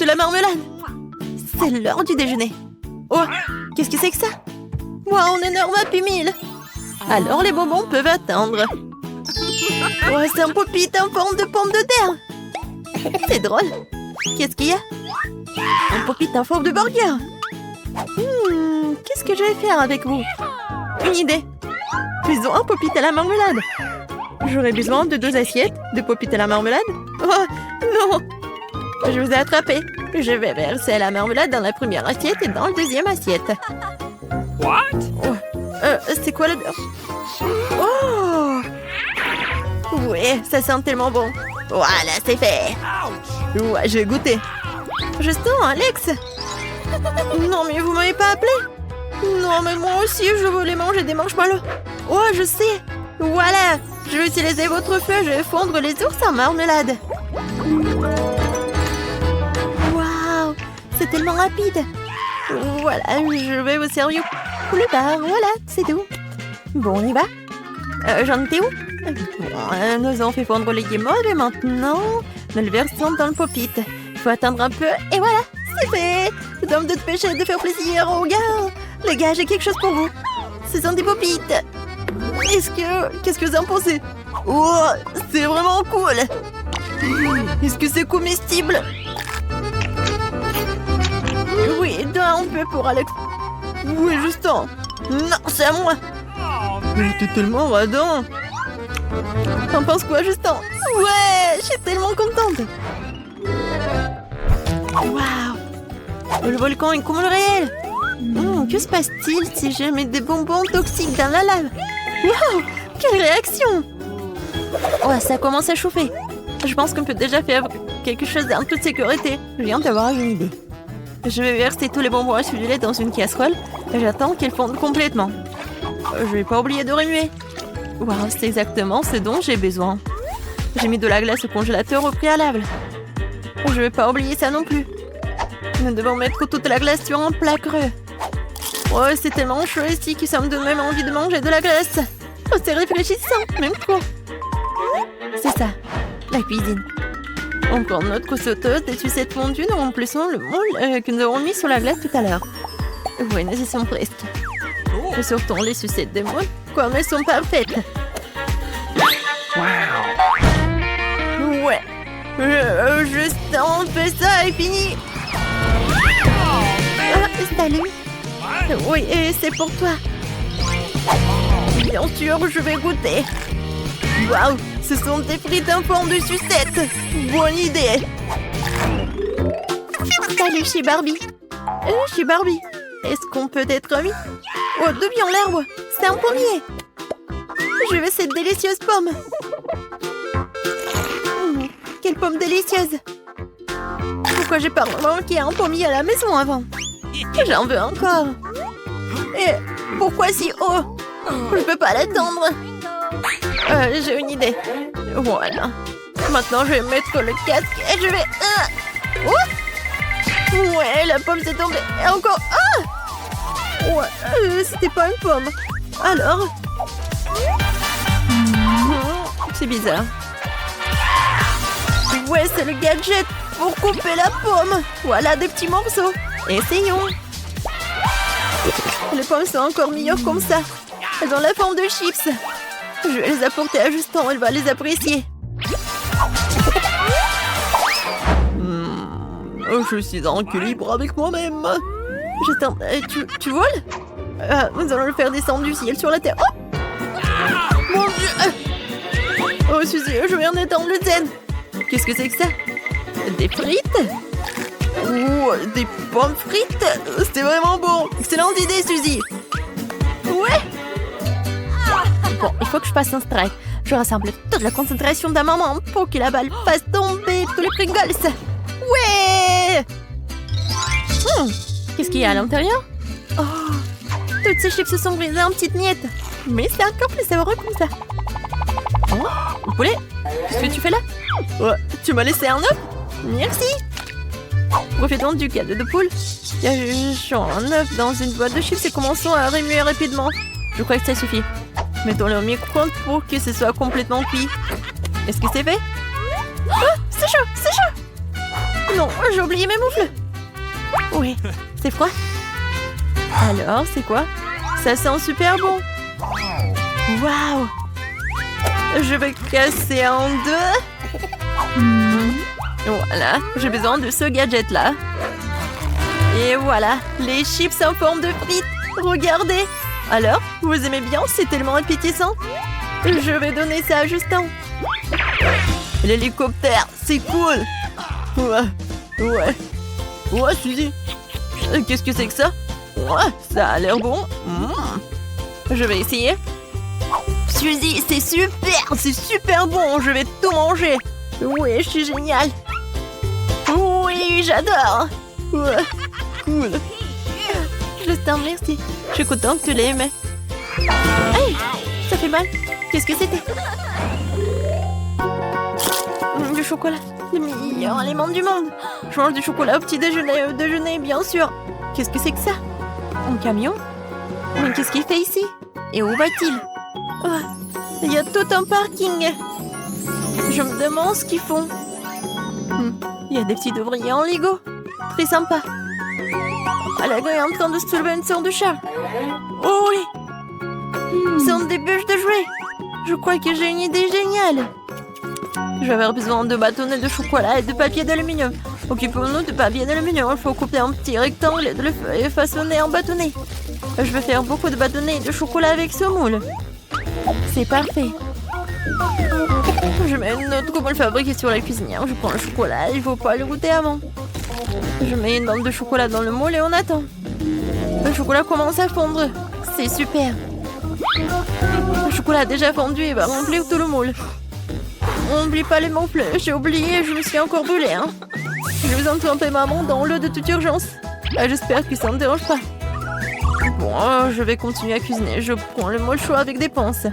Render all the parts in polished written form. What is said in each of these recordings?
la marmelade. C'est l'heure du déjeuner. Oh, qu'est-ce que c'est que ça? Wow, un énorme Happy Meal. Alors les bonbons peuvent attendre. Oh, c'est un pop-it en forme de pomme de terre. C'est drôle. Qu'est-ce qu'il y a? Un pop-it en forme de burger. Qu'est-ce que je vais faire avec vous? Une idée. Faisons un pop-it à la marmelade. J'aurai besoin de 2 assiettes de pop-it à la marmelade. Oh, non! Je vous ai attrapé. Je vais verser la marmelade dans la première assiette et dans la deuxième assiette. What? Oh, c'est quoi le... Oh! Oui, ça sent tellement bon. Voilà, c'est fait. Ouais, j'ai goûté. Justin, Alex. Non, mais vous m'avez pas appelé? Non, mais moi aussi, je voulais manger des marshmallows. Oh, je sais. Voilà, je vais utiliser votre feu. Je vais fondre les ours en marmelade. Waouh, c'est tellement rapide. Voilà, je vais vous servir plus tard. Voilà, c'est tout. Bon, on y va. J'en étais où? Bon, nous avons fait fondre les guimauves et maintenant, nous le versons dans le pop-it. Il faut attendre un peu et voilà, c'est fait. Nous avons de péché de faire plaisir aux gars. Les gars, j'ai quelque chose pour vous. Ce sont des pop-it. Qu'est-ce que vous en pensez? Oh, c'est vraiment cool. Est-ce que c'est comestible? Oui, un peu pour Alex. Oui, Justin. Non, c'est à moi. T'es tellement radin. T'en penses quoi, Justin? Ouais, je suis tellement contente. Waouh. Le volcan est comme le réel. Que se passe-t-il si je mets des bonbons toxiques dans la lave? Waouh, quelle réaction! Oh, ça commence à chauffer. Je pense qu'on peut déjà faire quelque chose en toute sécurité. Je viens d'avoir une idée. Je vais verser tous les bonbons acidulés dans une casserole et j'attends qu'ils fondent complètement. Je vais pas oublier de remuer. Waouh, c'est exactement ce dont j'ai besoin. J'ai mis de la glace au congélateur au préalable. Je vais pas oublier ça non plus. Nous devons mettre toute la glace sur un plat creux. Oh, c'est tellement chaud ici que ça me donne même envie de manger de la glace. Oh, c'est réfléchissant, même trop. C'est ça, la cuisine. On prend notre sauteuse, des sucettes fondues, nous remplissons le moule que nous avons mis sur la glace tout à l'heure. Oui, nous y sommes presque. Nous sortons les sucettes de moule comme elles sont parfaites. Wow. Ouais. Juste on fait ça et fini. Salut. Oui, c'est pour toi. Bien sûr, je vais goûter. Waouh, ce sont des frites en forme de sucette. Bonne idée. Salut, chez Barbie. Chez Barbie. Est-ce qu'on peut être amis? Oh, deviens l'herbe. C'est un pommier. Je veux cette délicieuse pomme. Quelle pomme délicieuse. Pourquoi j'ai pas manqué un pommier à la maison avant? J'en veux encore. Et pourquoi si haut? Je peux pas l'attendre. J'ai une idée. Voilà. Maintenant, je vais mettre le casque et je vais... Ouais, la pomme s'est tombée. Et encore... Ouais, c'était pas une pomme. Alors... C'est bizarre. Ouais, c'est le gadget pour couper la pomme. Voilà des petits morceaux. Essayons. Les pommes sont encore meilleures comme ça. Elles ont la forme de chips. Je vais les apporter à Justin, il va les apprécier. Je suis en équilibre avec moi-même. Justin, tu voles? Nous allons le faire descendre du ciel sur la terre. Oh! Mon Dieu! Oh, Suzy, je viens d'étendre le zen. Qu'est-ce que c'est que ça? Des frites? Oh, des pommes frites? C'était vraiment bon. Excellente idée, Suzy. Ouais. Bon, il faut que je fasse un strike. Je rassemble toute la concentration d'un moment pour que la balle fasse tomber tous les Pringles. Ouais. Qu'est-ce qu'il y a à l'intérieur? Oh, toutes ces chips se sont brisées en petites miettes. Mais c'est encore plus savoureux comme ça. Oh, le poulet, qu'est-ce que tu fais là? Oh, tu m'as laissé un œuf? Merci. Profitons du cadeau de poule. Cachons un œuf dans une boîte de chips et commençons à remuer rapidement. Je crois que ça suffit. Mettons-le au micro-ondes pour que ce soit complètement cuit. Est-ce que c'est fait? Oh, c'est chaud, c'est chaud. non, j'ai oublié mes moufles. Oui, c'est froid. Alors, c'est quoi? Ça sent super bon. Waouh! Je vais casser en deux. Voilà, j'ai besoin de ce gadget-là. Et voilà, les chips en forme de frites. Regardez. Alors, vous aimez bien? C'est tellement appétissant. Je vais donner ça à Justin. L'hélicoptère, c'est cool. Ouais. Ouais, Suzy. Qu'est-ce que c'est que ça? Ouais, ça a l'air bon. Je vais essayer. Suzy, c'est super bon. Je vais tout manger. Oui, je suis géniale. Oui, j'adore. Ouais, cool. Justin, merci. Je suis contente que tu l'aimes. Hey, ça fait mal. Qu'est-ce que c'était? Du chocolat. Le meilleur aliment du monde. Je mange du chocolat au petit déjeuner, bien sûr. Qu'est-ce que c'est que ça? Un camion? Mais qu'est-ce qu'il fait ici? Et où va-t-il? Oh, il y a tout un parking. Je me demande ce qu'ils font. Il y a des petits ouvriers en Lego. Très sympa. Alago est en train de se soulever une sorte de chat. Oh oui! Ce sont des bûches de jouets. Je crois que j'ai une idée géniale. Je vais avoir besoin de bâtonnets de chocolat et de papier d'aluminium. Occupons-nous de papier d'aluminium. Il faut couper un petit rectangle et de le façonner en bâtonnet. Je vais faire beaucoup de bâtonnets de chocolat avec ce moule. C'est parfait. Je mets notre moule fabriqué sur la cuisinière. Je prends le chocolat. Il ne faut pas le goûter avant. Je mets une bande de chocolat dans le moule et on attend. Le chocolat commence à fondre. C'est super. Le chocolat a déjà fondu et va remplir tout le moule. On n'oublie pas les moufles. J'ai oublié, je me suis encore brûlée. Je vais en tremper maman dans l'eau de toute urgence. J'espère que ça ne dérange pas. Bon, je vais continuer à cuisiner. Je prends le moule chaud avec des pinces.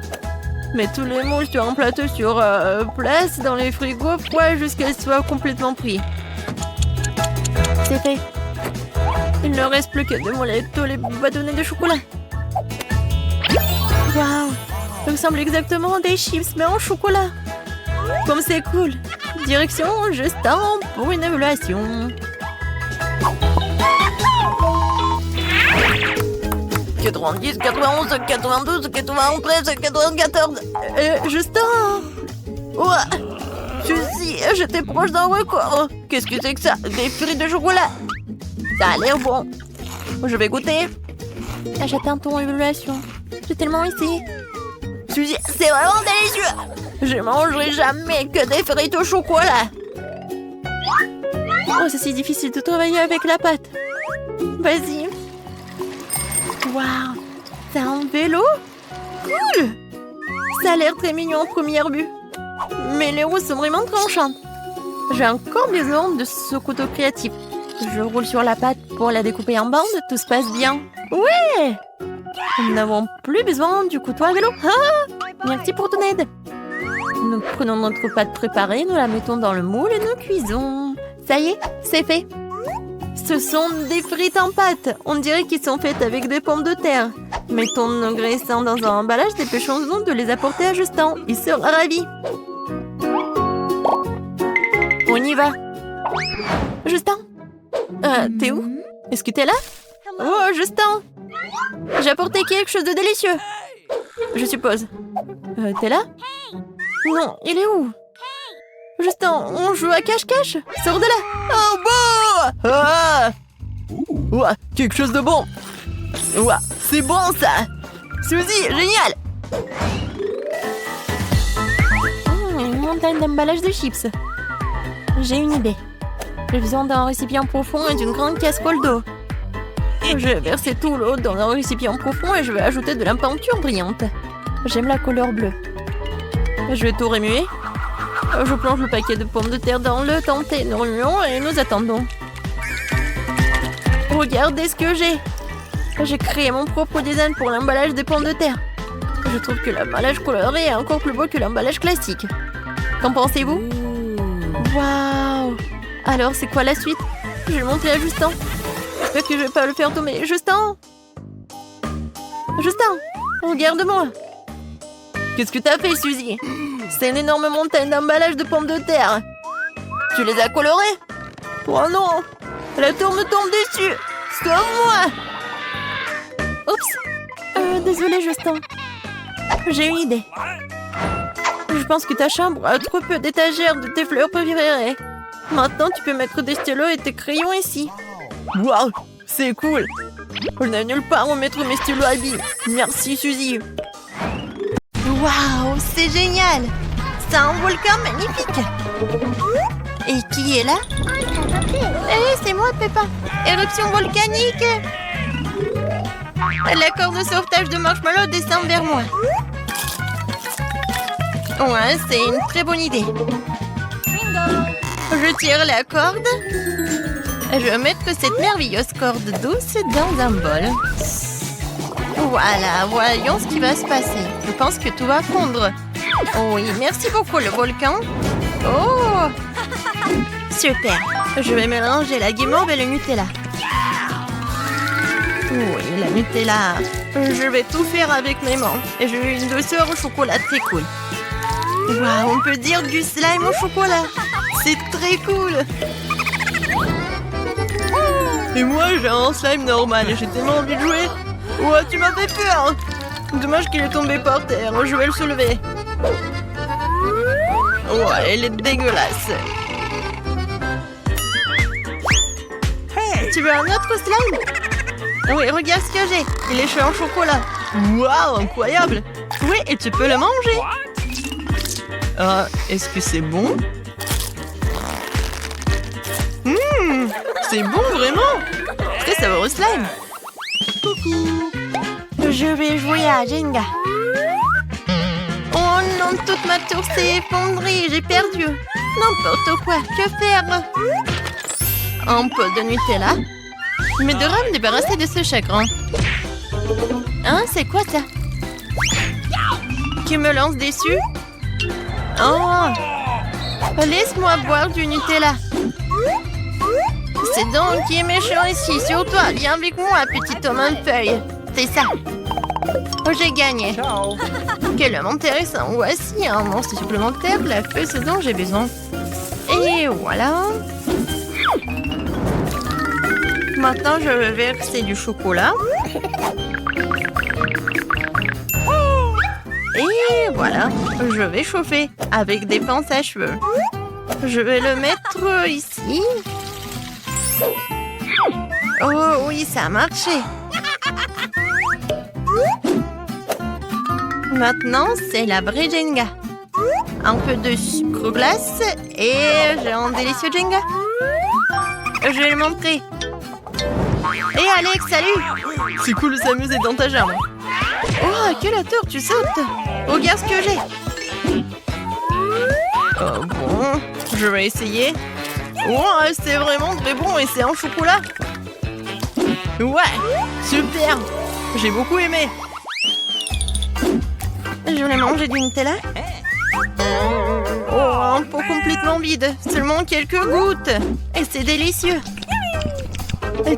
Mets tous les moules sur un plateau sur place dans les frigos froids jusqu'à ce qu'ils soient complètement pris. C'est fait. Il ne reste plus que de mouler tous les bâtonnets de chocolat. Waouh! Ça ressemble exactement à des chips, mais en chocolat. Comme c'est cool. Direction Justin pour une évaluation. 90, 91, 92, 93, 94. Justin! Ouais! Suzy, j'étais proche d'un record. Qu'est-ce que c'est que ça? Des frites de chocolat. Ça a l'air bon. Je vais goûter. J'attends ton évaluation. J'ai tellement essayé. Suzy, c'est vraiment délicieux. Je mangerai jamais que des frites au chocolat. Oh, c'est si difficile de travailler avec la pâte. Vas-y. Waouh, c'est un vélo? Cool. Ça a l'air très mignon en première vue. Mais les roues sont vraiment tranchantes. J'ai encore besoin de ce couteau créatif. Je roule sur la pâte pour la découper en bandes. Tout se passe bien. Ouais! Nous n'avons plus besoin du couteau à vélo. Ah! Merci pour ton aide. Nous prenons notre pâte préparée, nous la mettons dans le moule et nous cuisons. Ça y est, c'est fait. Ce sont des frites en pâte. On dirait qu'ils sont faites avec des pommes de terre. Mettons nos graissins dans un emballage, dépêchons-nous de les apporter à Justin. Il sera ravi. On y va. Justin? T'es où? Est-ce que t'es là? Oh, Justin! J'ai apporté quelque chose de délicieux. Je suppose. T'es là? Non, il est où? Justin, on joue à cache-cache? Sors de là! Oh, bon! Ah! Ouah, quelque chose de bon! Ouah, c'est bon ça! Suzy, génial! Une montagne d'emballage de chips. J'ai une idée. J'ai besoin d'un récipient profond et d'une grande casserole d'eau. Je vais verser tout l'eau dans un récipient profond et je vais ajouter de la peinture brillante. J'aime la couleur bleue. Je vais tout remuer. Je plonge le paquet de pommes de terre dans le tenté. Nous remuons et nous attendons. Regardez ce que j'ai. J'ai créé mon propre design pour l'emballage des pommes de terre. Je trouve que l'emballage coloré est encore plus beau que l'emballage classique. Qu'en pensez-vous? Waouh! Alors, c'est quoi la suite? Je vais le montrer à Justin. J'espère que je vais pas le faire tomber. Justin! Justin! Regarde-moi! Qu'est-ce que t'as fait, Suzy? C'est une énorme montagne d'emballage de pommes de terre. Tu les as colorées? Oh non! La tour me tombe dessus! Sauve-moi! Oups! Désolée, Justin. J'ai une idée. Je pense que ta chambre a trop peu d'étagères de tes fleurs préférées. Maintenant, tu peux mettre des stylos et tes crayons ici. Waouh! C'est cool! On n'a nulle part où mettre mes stylos à billes. Merci, Suzy. Waouh! C'est génial! C'est un volcan magnifique! Et qui est là? C'est moi, Peppa. Éruption volcanique. La corde de sauvetage de Marshmallow descend vers moi. Ouais, c'est une très bonne idée. Je tire la corde. Je vais mettre cette merveilleuse corde douce dans un bol. Voilà, voyons ce qui va se passer. Je pense que tout va fondre. Oui, merci beaucoup le volcan. Oh! Super. Je vais mélanger la guimauve et le Nutella. Oui, la Nutella. Je vais tout faire avec mes mains. Et j'ai une douceur au chocolat très cool. Waouh, on peut dire du slime au chocolat. C'est très cool. Et moi, j'ai un slime normal et j'ai tellement envie de jouer. Ouais, tu m'as fait peur. Dommage qu'il est tombé par terre. Je vais le soulever. Ouais, il est dégueulasse. Hey, tu veux un autre slime? Oui, regarde ce que j'ai. Il est chaud en chocolat. Waouh, incroyable. Oui, et tu peux le manger. Est-ce que c'est bon? C'est bon, vraiment? Très savoureux slime. Coucou. Je vais jouer à Jenga. Oh non, toute ma tour s'est effondrée. J'ai perdu. N'importe quoi. Que faire? Un peu de Nutella. Mais devrais me débarrasser de ce chagrin. Hein, c'est quoi ça? Qui me lance dessus? Oh! Laisse-moi boire du Nutella. C'est donc qui est méchant ici. Sur toi, viens avec moi, petit homme en feuille. C'est ça. Oh, j'ai gagné. Ciao. Quel homme intéressant. Voici un monstre supplémentaire. La feu, ce dont j'ai besoin. Et voilà. Maintenant, je vais verser du chocolat. Et voilà. Je vais chauffer avec des pinces à cheveux. Je vais le mettre ici. Oh oui, ça a marché. Maintenant, c'est la vraie Jenga. Un peu de sucre glace et j'ai un délicieux Jenga. Je vais le montrer. Hé Alex, salut! C'est cool de s'amuser dans ta jambe. Oh, quelle hauteur tu sautes! Regarde ce que j'ai. Oh bon, je vais essayer. Oh, c'est vraiment très bon et c'est en chocolat. Ouais, super! J'ai beaucoup aimé. Je voulais manger du Nutella. Oh, un pot complètement vide. Seulement quelques gouttes. Et c'est délicieux.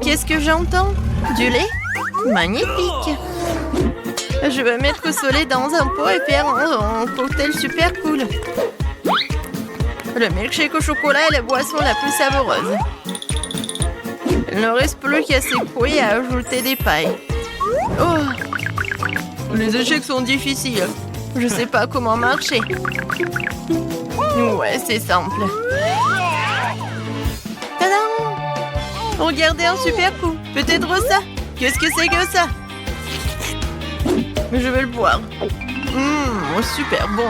Qu'est-ce que j'entends? Du lait? Magnifique. Je vais mettre ce lait dans un pot et faire un cocktail super cool. Le milkshake au chocolat est la boisson la plus savoureuse. Il ne reste plus qu'à s'écrouer et à ajouter des pailles. Oh! Les échecs sont difficiles. Je sais pas comment marcher. Ouais, c'est simple. Tadam! Regardez un super coup. Peut-être ça. Qu'est-ce que c'est que ça? Je vais le boire. Super bon.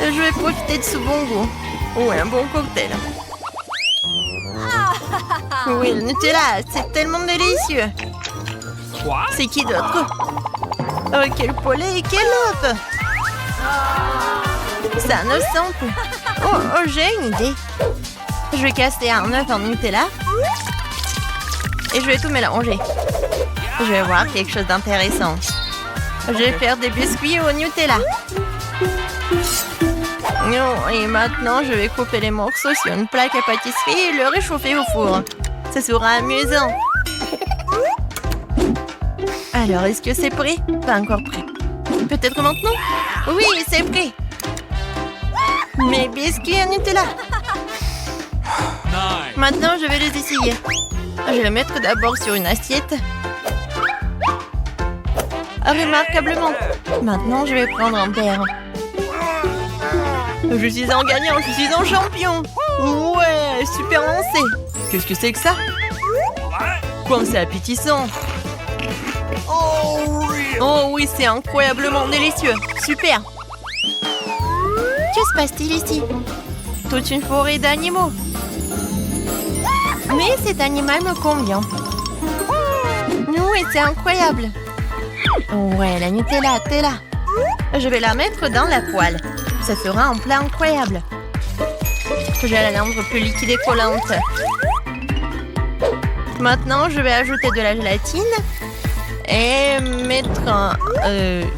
Je vais profiter de ce bon goût. Ouais, un bon cocktail. Oui, le Nutella, c'est tellement délicieux. C'est qui d'autre? Oh, quel poulet et quel œuf! C'est un œuf simple. Oh, j'ai une idée. Je vais casser un œuf en Nutella. Et je vais tout mélanger. Je vais voir quelque chose d'intéressant. Je vais faire des biscuits au Nutella. Oh, et maintenant, je vais couper les morceaux sur une plaque à pâtisserie et le réchauffer au four. Ça sera amusant. Alors, est-ce que c'est prêt? Pas encore prêt. Peut-être maintenant? Oui, c'est prêt. Mes biscuits à Nutella. Maintenant, je vais les essayer. Je vais le mettre d'abord sur une assiette. Remarquablement. Maintenant, je vais prendre un verre. Je suis un gagnant, je suis un champion. Ouais, super lancé. Qu'est-ce que c'est que ça? Comme c'est appétissant. Oh oui, c'est incroyablement délicieux. Super. Que se passe-t-il ici? Toute une forêt d'animaux. Mais cet animal me convient. Oui, c'est incroyable. Ouais, la Nutella, t'es là. Je vais la mettre dans la poêle. Ça fera un plat incroyable. J'ai la langue plus liquide et collante. Maintenant, je vais ajouter de la gélatine et mettre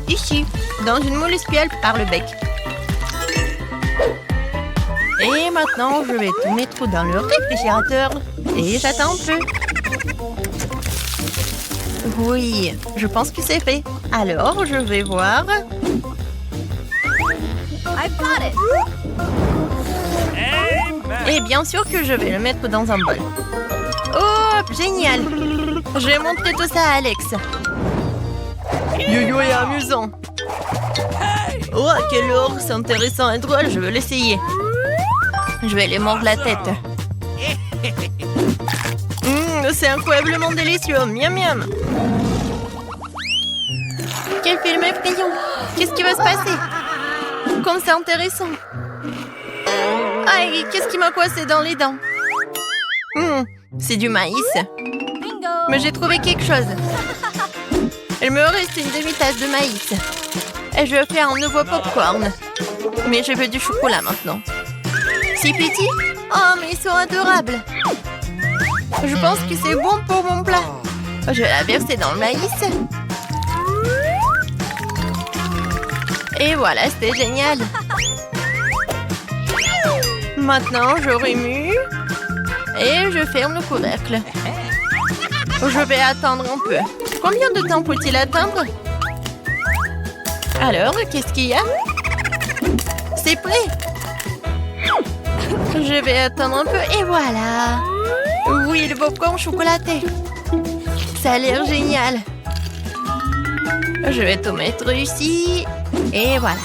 ici, dans une moule espielle par le bec. Et maintenant, je vais tout mettre dans le réfrigérateur et j'attends un peu. Oui, je pense que c'est fait. Alors, je vais voir. Et bien sûr que je vais le mettre dans un bol. Oh, génial! Je vais montrer tout ça à Alex. Yo-yo est amusant. Oh, quel ours intéressant et drôle, je veux l'essayer. Je vais lui mordre la tête. C'est incroyablement délicieux. Miam miam. Quel film effrayant. Qu'est-ce qui va se passer? Comme c'est intéressant. Aïe, qu'est-ce qui m'a coincé dans les dents? C'est du maïs. Mais j'ai trouvé quelque chose. Il me reste une demi-tasse de maïs. Et je vais faire un nouveau popcorn. Mais je veux du chocolat maintenant. C'est petit? Oh, mais ils sont adorables. Je pense que c'est bon pour mon plat. Je vais la verser dans le maïs. Et voilà, c'était génial. Maintenant, je remue. Et je ferme le couvercle. Je vais attendre un peu. Combien de temps faut-il attendre? Alors, qu'est-ce qu'il y a? C'est prêt. Je vais attendre un peu et voilà. Oui, le popcorn chocolaté. Ça a l'air génial. Je vais tout mettre ici. Et voilà.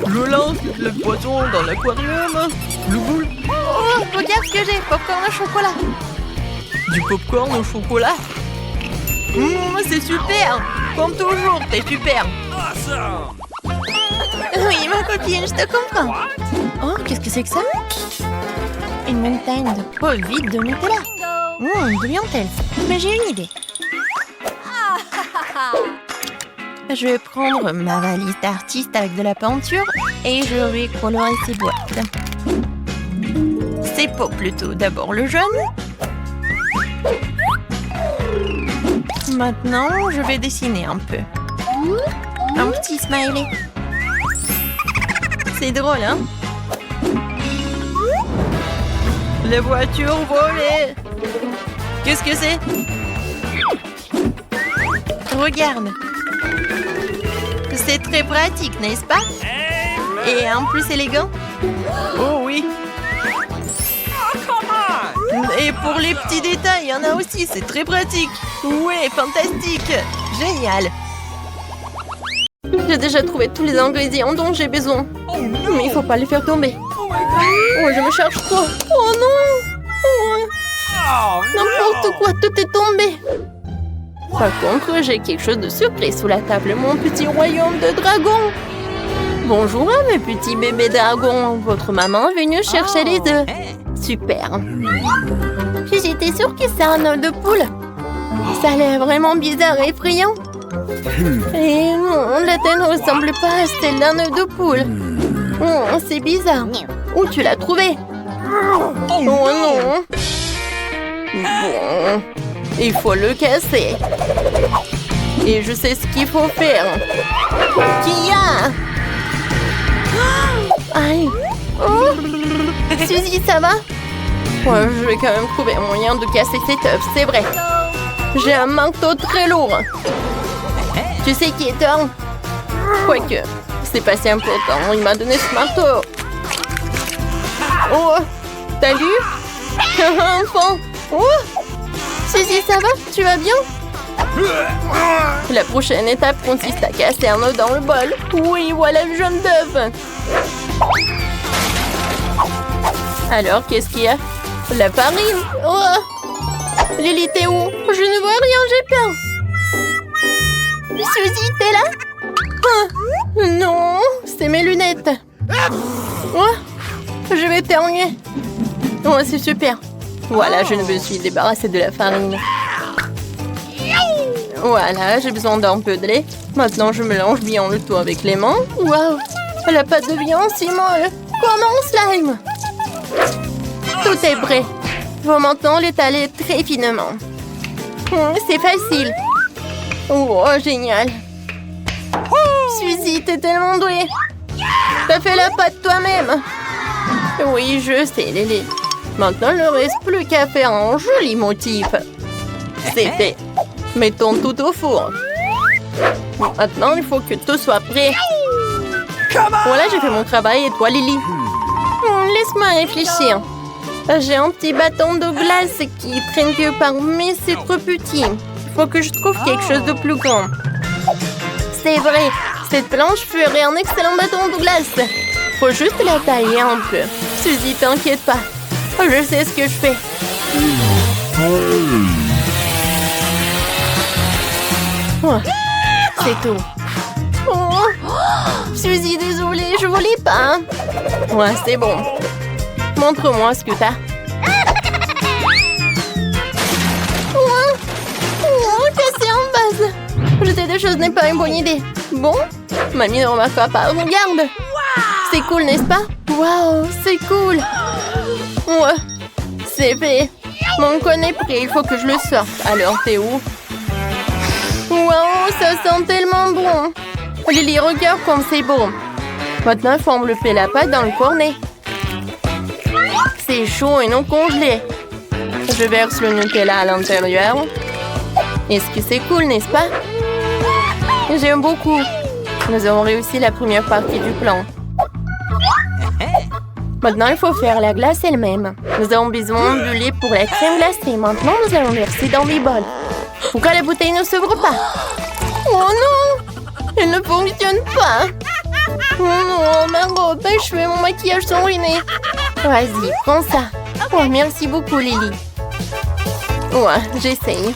Je lance le poisson dans l'aquarium. Le boule. Oh, regarde ce que j'ai. Popcorn au chocolat. Du popcorn au chocolat. C'est super. Comme toujours, t'es super. Oui, ma copine, je te comprends. Oh, qu'est-ce que c'est que ça? Une montagne de peau vide de Nutella. D'où vient-elle? Mais j'ai une idée. Je vais prendre ma valise d'artiste avec de la peinture et je vais colorer ces boîtes. Ces pots plutôt. D'abord le jaune. Maintenant, je vais dessiner un peu. Un petit smiley. C'est drôle, hein? Les voitures volées. Qu'est-ce que c'est? Regarde. C'est très pratique, n'est-ce pas? Et en plus élégant. Oh oui. Et pour les petits détails, il y en a aussi, c'est très pratique. Ouais, fantastique. Génial. J'ai déjà trouvé tous les ingrédients dont j'ai besoin. Mais il faut pas les faire tomber. Oh, je me charge trop. Oh non. Oh. N'importe quoi, tout est tombé. Par contre, j'ai quelque chose de surprise sous la table. Mon petit royaume de dragons. Bonjour, mes petits bébés dragons. Votre maman est venue chercher les œufs. Super. J'étais sûre que c'est un œuf de poule. Ça a l'air vraiment bizarre et effrayant. Et non, la tête ne ressemble pas à celle d'un œuf de poule. Oh, c'est bizarre. Où tu l'as trouvé? Oh non. Bon, il faut le casser. Et je sais ce qu'il faut faire. Kia! Aïe! Oh! Suzy, ça va? Ouais, je vais quand même trouver un moyen de casser cet œuf, c'est vrai. J'ai un manteau très lourd. Tu sais qui est Thor? Quoique, c'est pas si important. Il m'a donné ce marteau. Oh, t'as lu? Enfant. Oh. Suzy, ça va? Tu vas bien? La prochaine étape consiste à casser un œuf dans le bol. Oui, voilà le jaune d'œuf. Alors, qu'est-ce qu'il y a? La farine. Oh. Lily, t'es où? Je ne vois rien, j'ai peur. Suzy, t'es là? Oh. Non, c'est mes lunettes. Oh. Je vais éternuer. Oh, c'est super. Voilà, je me suis débarrassée de la farine. Voilà, j'ai besoin d'un peu de lait. Maintenant, je mélange bien le tout avec les mains. Waouh, la pâte devient si molle. Comme un slime. Tout est prêt. Faut maintenant l'étaler très finement. C'est facile. Oh, génial. Suzy, t'es tellement douée. T'as fait la pâte toi-même. Oui, je sais, Lily. Maintenant, il ne reste plus qu'à faire un joli motif. C'est fait. Mettons tout au four. Maintenant, il faut que tout soit prêt. Voilà, j'ai fait mon travail. Et toi, Lily? Laisse-moi réfléchir. J'ai un petit bâton de glace qui traîne quelque part, mais c'est trop petit. Il faut que je trouve quelque chose de plus grand. C'est vrai, cette planche ferait un excellent bâton de glace. Faut juste la tailler un peu. Suzy, t'inquiète pas. Je sais ce que je fais. Oh, c'est tout. Oh, Suzy, désolée, je voulais pas. Ouais, c'est bon. Montre-moi ce que t'as. Oh, cassé en base. Jeter des choses n'est pas une bonne idée. Bon, mamie ne remarquera pas. Regarde. C'est cool, n'est-ce pas? Waouh, c'est cool. Ouais, c'est fait. Mon cône est prêt, il faut que je le sorte. Alors, t'es où? Waouh, ça sent tellement bon. Lily, regarde comme c'est beau. Maintenant, il faut envelopper la pâte dans le cornet. C'est chaud et non congelé. Je verse le Nutella à l'intérieur. Est-ce que c'est cool, n'est-ce pas? J'aime beaucoup. Nous avons réussi la première partie du plan. Maintenant, il faut faire la glace elle-même. Nous avons besoin du lait pour la crème glacée. Maintenant, nous allons verser dans les bols. Pourquoi la bouteille ne s'ouvre pas? Oh non! Elle ne fonctionne pas. Oh non, ma robe, mes cheveux, mon maquillage sont ruinés. Vas-y, prends ça. Oh, merci beaucoup, Lily. Ouais, j'essaye.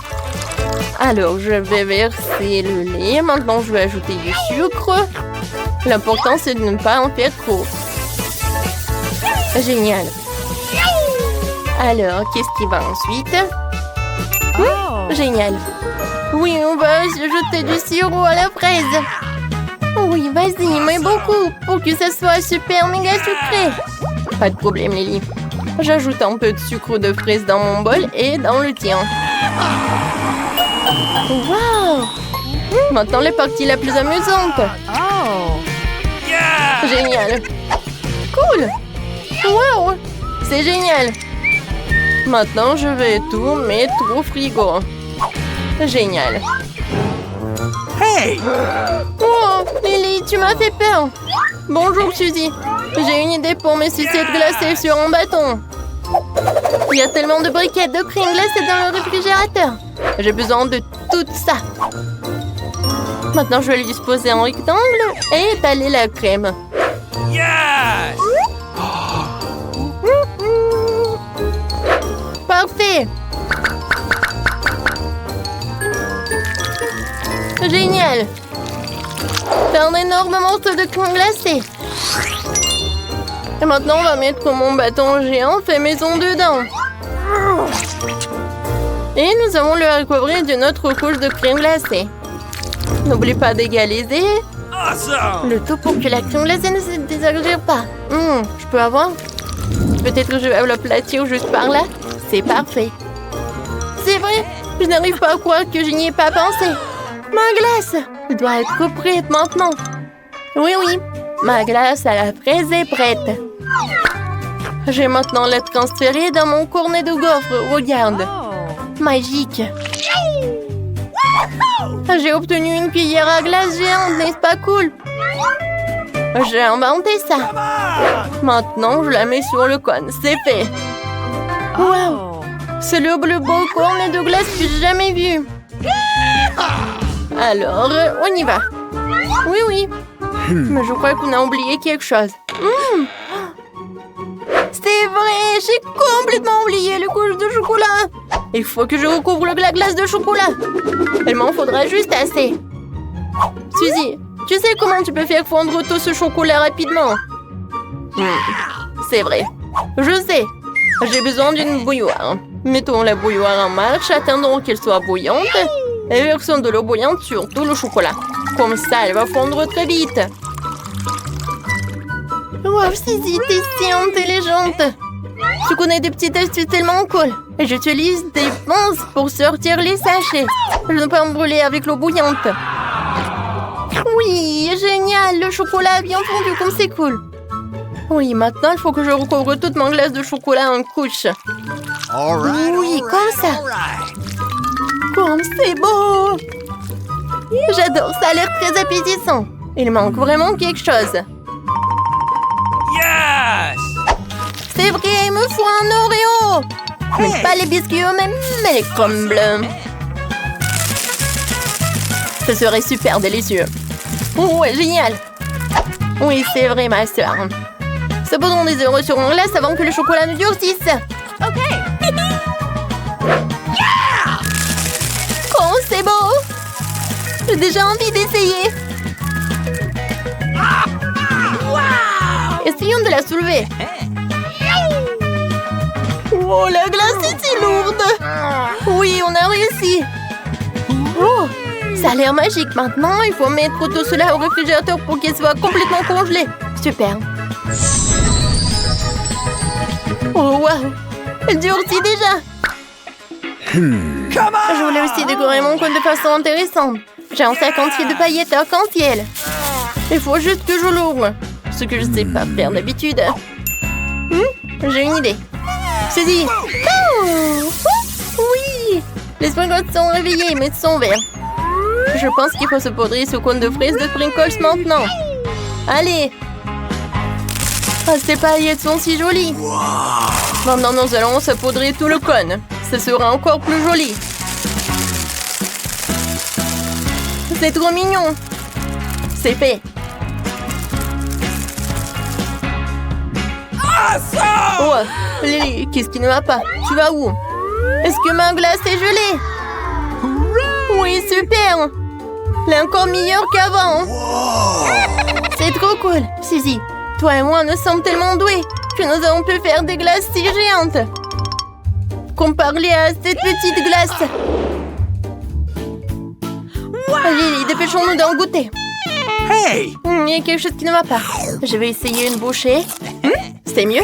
Alors, je vais verser le lait. Maintenant, je vais ajouter du sucre. L'important, c'est de ne pas en faire trop. Génial. Alors, qu'est-ce qui va ensuite? Génial. Oui, on va jeter du sirop à la fraise. Oui, vas-y, mais beaucoup, pour que ça soit super méga sucré. Pas de problème, Lily. J'ajoute un peu de sucre de fraise dans mon bol et dans le tien. Wow! Maintenant, la partie la plus amusante. Génial. Cool. Wow! C'est génial. Maintenant, je vais tout mettre au frigo. Génial. Hey! Oh, Lily, tu m'as fait peur. Bonjour, Suzy. J'ai une idée pour mes sucettes glacées sur un bâton. Il y a tellement de briquettes de crème glacée dans le réfrigérateur. J'ai besoin de tout ça. Maintenant, je vais lui disposer en rectangle et étaler la crème. Yes! Parfait. Génial. C'est un énorme morceau de crème glacée. Et maintenant, on va mettre mon bâton géant fait maison dedans. Et nous allons le recouvrir d'une autre couche de crème glacée. N'oublie pas d'égaliser le tout pour que la crème glacée ne se désagrège pas. Je peux avoir? Peut-être que je vais l'aplatir juste par là. C'est parfait. C'est vrai, je n'arrive pas à croire que je n'y ai pas pensé. Ma glace, elle doit être prête maintenant. Oui, ma glace à la fraise est prête. Je vais maintenant la transférer dans mon cornet de gaufres. Regarde. Magique. J'ai obtenu une cuillère à glace géante, n'est-ce pas cool? J'ai inventé ça. Maintenant, je la mets sur le cône. C'est fait. Wow! C'est le plus beau cornet de glace que j'ai jamais vu. Alors, on y va. Oui, oui. Mais je crois qu'on a oublié quelque chose. C'est vrai, j'ai complètement oublié les couches de chocolat. Il faut que je recouvre la glace de chocolat. Il m'en faudra juste assez. Suzy, tu sais comment tu peux faire fondre tout ce chocolat rapidement? C'est vrai. Je sais. J'ai besoin d'une bouilloire. Mettons la bouilloire en marche, attendons qu'elle soit bouillante et versons de l'eau bouillante sur tout le chocolat. Comme ça, elle va fondre très vite. Wow, Suzy, t'es si intelligente. Tu connais des petites astuces tellement cool. Et j'utilise des pinces pour sortir les sachets. Je ne peux pas me brûler avec l'eau bouillante. Oui, génial, le chocolat a bien fondu, comme c'est cool. Oui, maintenant, il faut que je recouvre toute ma glace de chocolat en couche. Oui, comme ça. Comme c'est beau. J'adore, ça a l'air très appétissant. Il manque vraiment quelque chose. Yes! C'est vrai, il me faut un Oreo. Mais pas les biscuits eux-mêmes, mais les combles. Ce serait super délicieux. Ouais, génial. Oui, c'est vrai, ma soeur. Saboutons des Oreos sur mon glace avant que le chocolat ne durcisse. OK. Oh, c'est beau. J'ai déjà envie d'essayer. Essayons de la soulever. Oh, la glace est si lourde. Oui, on a réussi. Oh, ça a l'air magique. Maintenant, il faut mettre tout cela au réfrigérateur pour qu'il soit complètement congelé. Super. Oh, waouh. Elle durcit déjà. Je voulais aussi décorer mon cône de façon intéressante. J'ai un sac entier de paillettes arc-en-ciel. Il faut juste que je l'ouvre. Ce que je sais pas faire d'habitude. J'ai une idée. Suzy. Oh, oui. Les sprinkles sont réveillés, mais sont verts. Je pense qu'il faut se poudrer ce cône de fraises de sprinkles maintenant. Allez. Ah, ces paillettes sont si jolies. Maintenant, nous allons saupoudrer tout le cône. Ce sera encore plus joli. C'est trop mignon. C'est fait. Oh, Lily, qu'est-ce qui ne va pas? Tu vas où? Est-ce que ma glace est gelée? Oui, super. Elle est encore meilleure qu'avant. C'est trop cool. Suzy, toi et moi, nous sommes tellement doués que nous avons pu faire des glaces si géantes. Comparé à cette petite glace. Lily, dépêchons-nous d'en goûter. Hey! Il y a quelque chose qui ne va pas. Je vais essayer une bouchée. C'est mieux?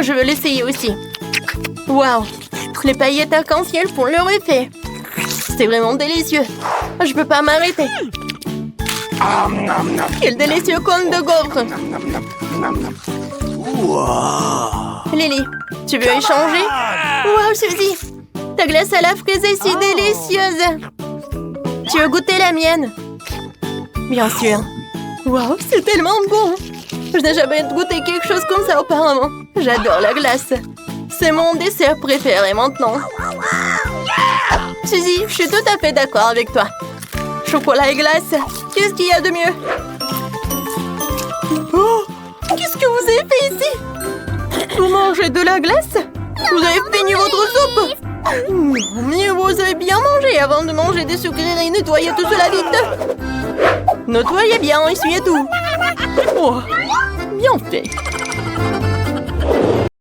Je veux l'essayer aussi. Waouh! Les paillettes arc-en-ciel font leur effet. C'est vraiment délicieux. Je peux pas m'arrêter. Quel délicieux cône de gaufre. Lily, tu veux échanger? Waouh, Suzy! Ta glace à la fraise est si délicieuse. Tu veux goûter la mienne? Bien sûr. Waouh, c'est tellement bon. Je n'ai jamais goûté quelque chose comme ça auparavant. J'adore la glace. C'est mon dessert préféré maintenant. Suzy, je suis tout à fait d'accord avec toi. Chocolat et glace, qu'est-ce qu'il y a de mieux? Oh, qu'est-ce que vous avez fait ici? Vous mangez de la glace? Vous avez fini votre soupe? Mieux, vous avez bien mangé avant de manger des sucreries. Nettoyez tout cela vite. Nettoyez bien, essuyez tout. Oh, bien fait.